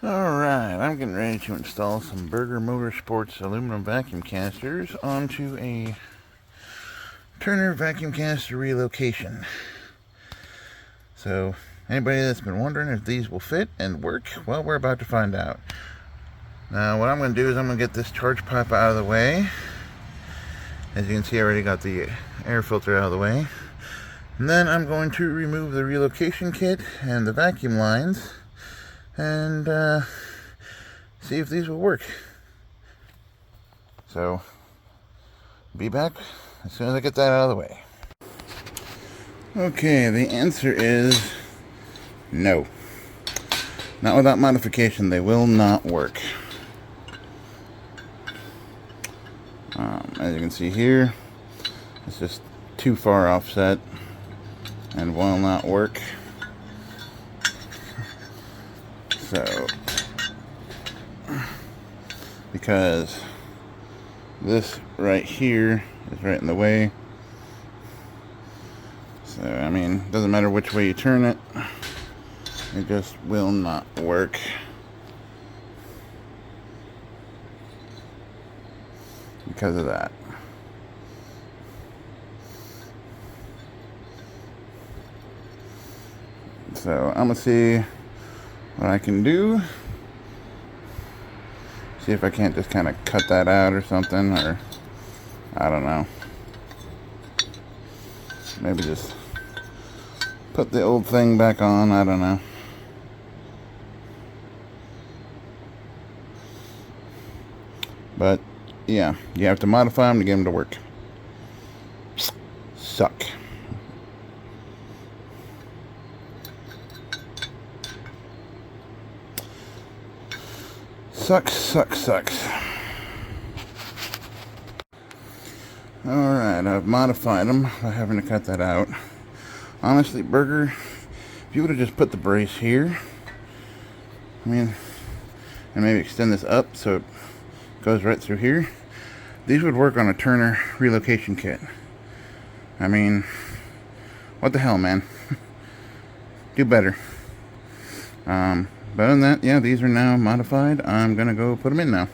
Alright, I'm getting ready to install some Burger Motorsports aluminum vacuum canisters onto a Turner vacuum canister relocation. So, anybody that's been wondering if these will fit and work, well, we're about to find out. Now, what I'm going to do is I'm going to get this charge pipe out of the way. As you can see, I already got the air filter out of the way. And then I'm going to remove the relocation kit and the vacuum lines and see if these will work. So, be back as soon as I get that out of the way. Okay, the answer is no. Not without modification, they will not work. As you can see here, it's just too far offset and will not work. So, because this right here is right in the way. So, I mean, it doesn't matter which way you turn it, it just will not work. Because of that. So, I'm gonna see what I can do. See if I can't just kind of cut that out or something, or I don't know. Maybe just put the old thing back on, I don't know. But yeah, you have to modify them to get them to work. Suck. Sucks. Alright, I've modified them by having to cut that out. Honestly, Burger, if you would have just put the brace here, I mean, and maybe extend this up so it goes right through here, these would work on a Turner Relocation Kit. I mean, what the hell, man? Do better. But other than that, yeah, these are now modified. I'm gonna go put them in now.